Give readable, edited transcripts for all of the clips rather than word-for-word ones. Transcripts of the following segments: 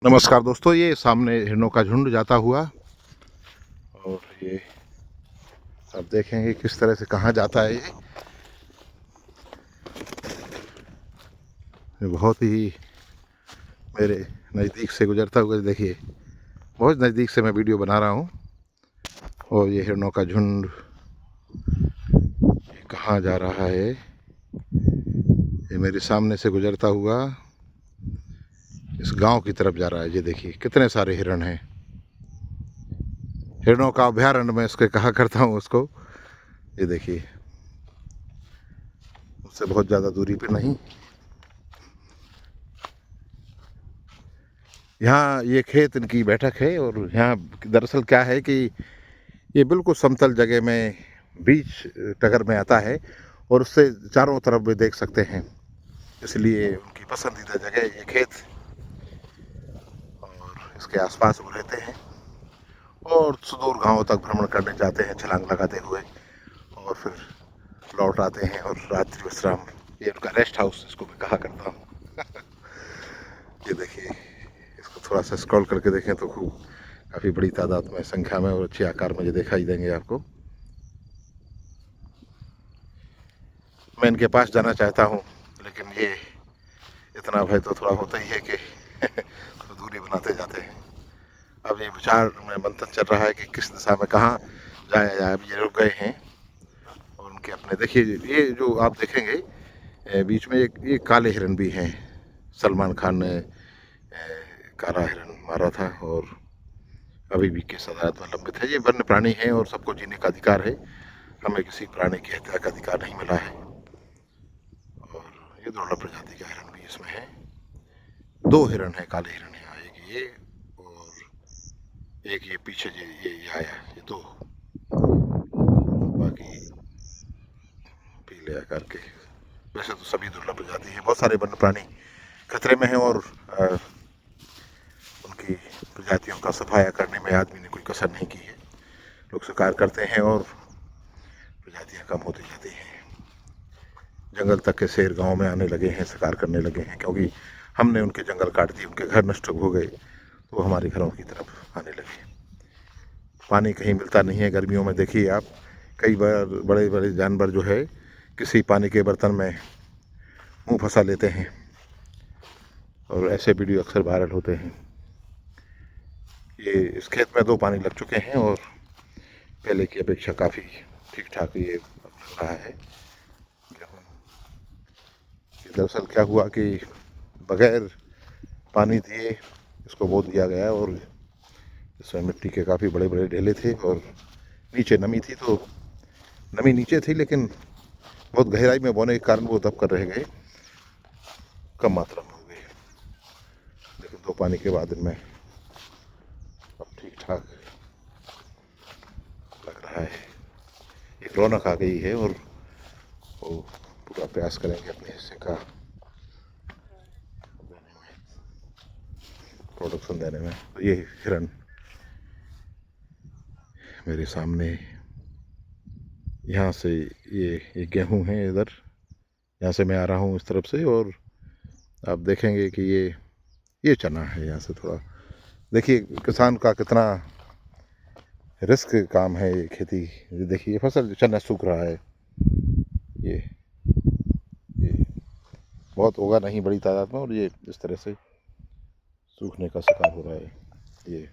नमस्कार दोस्तों, ये सामने हिरणों का झुंड जाता हुआ और ये आप देखेंगे किस तरह से कहाँ जाता है। ये बहुत ही मेरे नज़दीक से गुजरता हुआ, देखिए बहुत नज़दीक से मैं वीडियो बना रहा हूँ। और ये हिरणों का झुंड कहाँ जा रहा है, ये मेरे सामने से गुजरता हुआ इस गांव की तरफ जा रहा है। ये देखिए कितने सारे हिरण हैं। हिरणों का अभ्यारण्य मैं इसके कहा करता हूँ उसको। ये देखिए उससे बहुत ज़्यादा दूरी पे नहीं। यहाँ ये खेत इनकी बैठक है और यहाँ दरअसल क्या है कि ये बिल्कुल समतल जगह में बीच टगर में आता है और उससे चारों तरफ भी देख सकते हैं, इसलिए उनकी पसंदीदा जगह ये खेत और इसके आसपास वो रहते हैं और सुदूर गांवों तक भ्रमण करने जाते हैं छलांग लगाते हुए और फिर लौट आते हैं और रात्रि विश्राम, ये उनका रेस्ट हाउस इसको मैं कहा करता हूँ। ये देखिए इसको थोड़ा सा स्क्रॉल करके देखें तो खूब काफ़ी बड़ी तादाद में, संख्या में और अच्छे आकार में ये दिखाई देंगे आपको। मैं इनके पास जाना चाहता हूँ लेकिन ये इतना भय तो थोड़ा होता ही है कि तो दूरी बनाते जाते हैं। अब ये विचार में मंथन चल रहा है कि किस दिशा में कहाँ जाया जाए। अब ये रुक गए हैं और उनके अपने, देखिए ये जो आप देखेंगे बीच में एक काले हिरन भी हैं। सलमान खान ने काला हिरन मारा था और अभी भी केस अदालत में लंबित है। ये वन्य प्राणी हैं और सबको जीने का अधिकार है, हमें किसी प्राणी की हत्या का अधिकार नहीं मिला है। और ये दुर्लभ प्रजाति का हिरन भी इसमें है। दो हिरन है, काले हिरन है, एक ये और एक ये पीछे ये आया, ये दो, बाकी पीले आकार के। वैसे तो सभी दुर्लभ प्रजाति है, बहुत सारे वन्य प्राणी खतरे में हैं और उनकी प्रजातियों का सफाया करने में आदमी ने कोई कसर नहीं की है। लोग शिकार करते हैं और प्रजातियां कम होती जाती हैं। जंगल तक के शेर गांव में आने लगे हैं, शिकार करने लगे हैं, क्योंकि हमने उनके जंगल काट दिए, उनके घर नष्ट हो गए तो वो हमारे घरों की तरफ आने लगे। पानी कहीं मिलता नहीं है गर्मियों में, देखिए आप कई बार बड़े बड़े जानवर जो है किसी पानी के बर्तन में मुंह फंसा लेते हैं और ऐसे वीडियो अक्सर वायरल होते हैं। ये इस खेत में 2 पानी लग चुके हैं और पहले की अपेक्षा काफ़ी ठीक ठाक ये लग रहा है। दरअसल क्या हुआ कि बगैर पानी दिए इसको बो दिया गया और इसमें मिट्टी के काफ़ी बड़े बड़े ढेले थे और नीचे नमी थी, तो नमी नीचे थी लेकिन बहुत गहराई में बोने के कारण वो दब कर रह गए, कम मात्रा में हो गए। लेकिन 2 पानी के बाद इनमें अब ठीक ठाक लग रहा है, एक रौनक आ गई है और वो पूरा प्रयास करेंगे अपने हिस्से का प्रोडक्शन देने में। तो ये हिरन मेरे सामने, यहाँ से ये गेहूँ है, इधर यहाँ से मैं आ रहा हूँ इस तरफ से और आप देखेंगे कि ये चना है। यहाँ से थोड़ा देखिए किसान का कितना रिस्क काम है ये खेती। ये देखिए फसल चना सूख रहा है, ये बहुत होगा नहीं बड़ी तादाद में और ये इस तरह से सूखने का शिकार हो रहा है। ये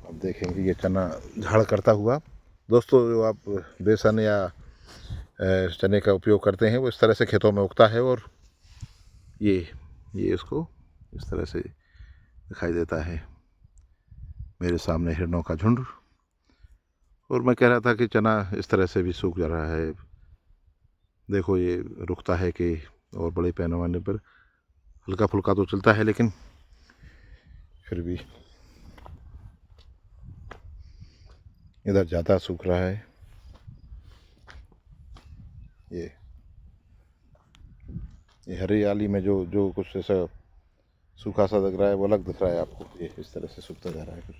अब देखेंगे ये चना झाड़ करता हुआ। दोस्तों जो आप बेसन या चने का उपयोग करते हैं वो इस तरह से खेतों में उगता है और ये इसको इस तरह से दिखाई देता है। मेरे सामने हिरणों का झुंड और मैं कह रहा था कि चना इस तरह से भी सूख जा रहा है। देखो ये रुकता है कि और बड़े पैमाने पर हल्का फुल्का तो चलता है लेकिन फिर भी इधर ज़्यादा सूख रहा है। ये हरियाली में जो कुछ ऐसा सूखा सा दिख रहा है वो अलग दिख रहा है आपको। ये इस तरह से सूखता जा रहा है, कुछ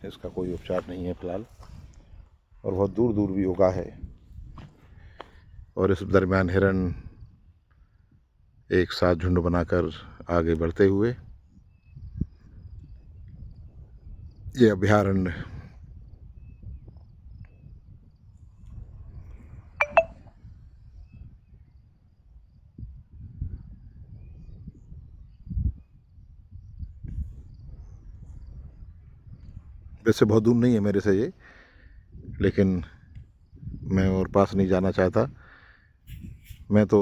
इसका कोई उपचार नहीं है फिलहाल और बहुत दूर दूर भी उगा है। और इस दरमियान हिरन एक साथ झुंड बनाकर आगे बढ़ते हुए ये अभयारण्य वैसे बहुत दूर नहीं है मेरे से ये, लेकिन मैं और पास नहीं जाना चाहता। मैं तो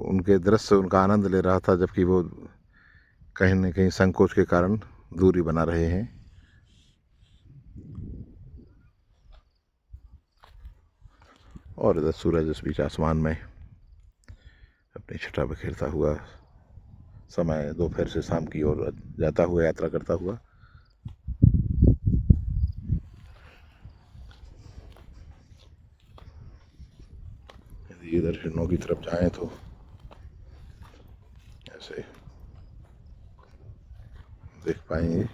उनके दृश्य, उनका आनंद ले रहा था, जबकि वो कहीं न कहीं संकोच के कारण दूरी बना रहे हैं। और इधर सूरज इस बीच आसमान में अपनी छटा बिखेरता हुआ समय दोपहर से शाम की ओर जाता हुआ, यात्रा करता हुआ। यदि इधर हिरणों की तरफ जाएं तो ऐसे देख पाएंगे।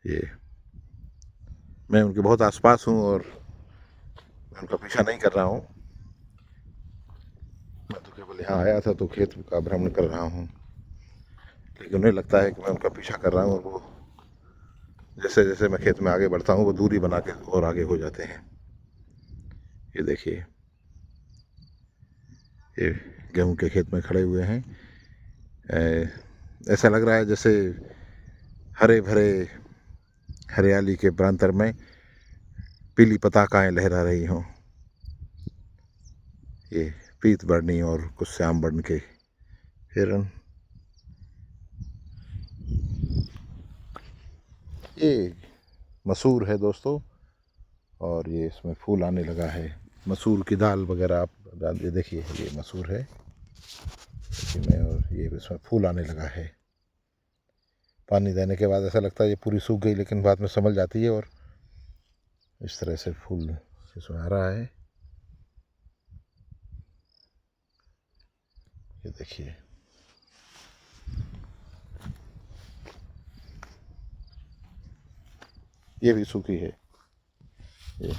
ये मैं उनके बहुत आसपास हूँ और मैं उनका पीछा नहीं कर रहा हूँ। मैं तो केवल यहाँ आया था तो खेत का भ्रमण कर रहा हूँ, लेकिन उन्हें लगता है कि मैं उनका पीछा कर रहा हूँ, और वो जैसे जैसे मैं खेत में आगे बढ़ता हूँ वो दूरी बना के और आगे हो जाते हैं। ये देखिए, ये गेहूं के खेत में खड़े हुए हैं। ऐसा लग रहा है जैसे हरे भरे हरियाली के प्रांतर में पीली पताकाएं लहरा रही हों। ये पीत वर्णी और कुछ श्याम वर्ण के हिरण। ये मसूर है दोस्तों, और ये इसमें फूल आने लगा है। मसूर की दाल वगैरह आप ये देखिए, ये मसूर है इसमें, और ये इसमें फूल आने लगा है। पानी देने के बाद ऐसा लगता है ये पूरी सूख गई, लेकिन बाद में संभल जाती है और इस तरह से फूल इसमें आ रहा है। ये देखिए, ये भी सूखी है। ये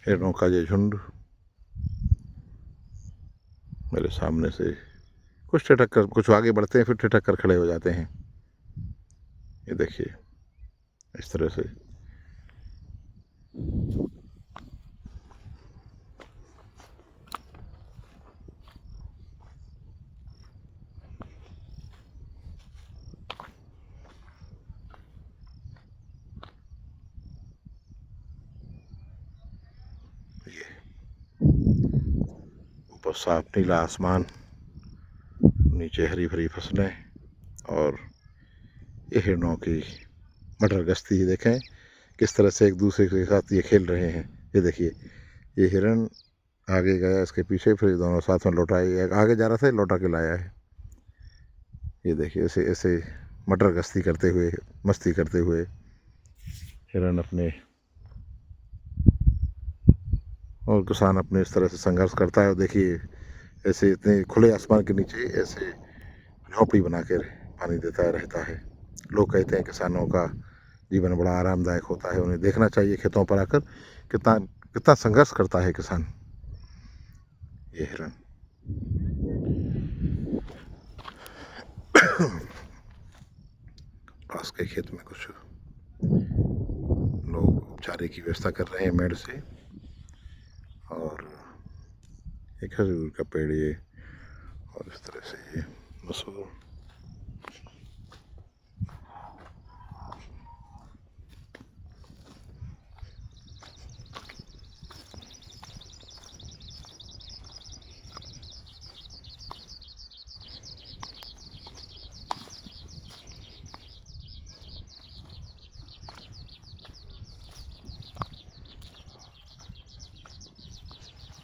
हिरणों का ये झुंड मेरे सामने से कुछ ठिठक कर, कुछ आगे बढ़ते हैं फिर ठिठक कर खड़े हो जाते हैं। ये देखिए, इस तरह से। ये ऊपर साफ नीला आसमान, नीचे हरी भरी फसलें, और ये हिरणों की मटर गश्ती। देखें किस तरह से एक दूसरे के साथ ये खेल रहे हैं। ये देखिए, ये हिरण आगे गया, इसके पीछे, फिर दोनों साथ में लौटाए। आगे जा रहा था, लौटा के लाया है। ये देखिए, ऐसे ऐसे मटर गश्ती करते हुए, मस्ती करते हुए हिरण अपने, और किसान अपने इस तरह से संघर्ष करता है। और देखिए, ऐसे इतने खुले आसमान के नीचे ऐसे झोंपड़ी बना कर पानी देता रहता है। लोग कहते हैं किसानों का जीवन बड़ा आरामदायक होता है। उन्हें देखना चाहिए खेतों पर आकर कितना कितना संघर्ष करता है किसान। ये हिरण पास के खेत में कुछ लोग चारे की व्यवस्था कर रहे हैं मेड़ से, और एक खजूर का पेड़ ये, और इस तरह से ये मसूर।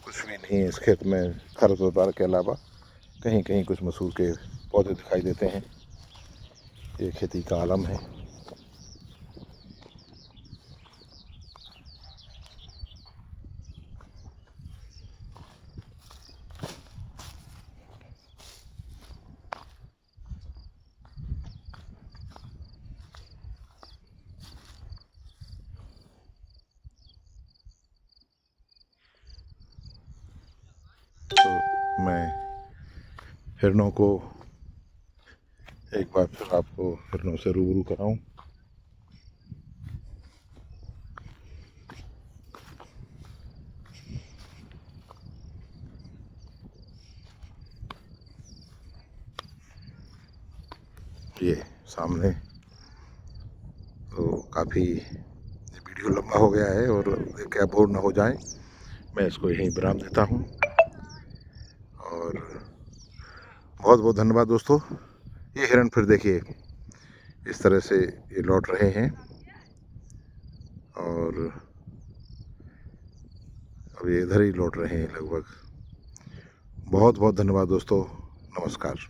कुछ भी नहीं है इस खेत में खरपतवार के अलावा। कहीं कहीं कुछ मसूर के पौधे दिखाई देते हैं। ये खेती का आलम है। मैं हिरणों को एक बार फिर आपको हिरणों से रूबरू कराऊं। ये सामने तो काफ़ी वीडियो लंबा हो गया है और क्या बोर ना हो जाए, मैं इसको यहीं विराम देता हूँ। और बहुत बहुत धन्यवाद दोस्तों। ये हिरण फिर देखिए इस तरह से ये लौट रहे हैं और अब ये इधर ही लौट रहे हैं लगभग। बहुत बहुत धन्यवाद दोस्तों, नमस्कार।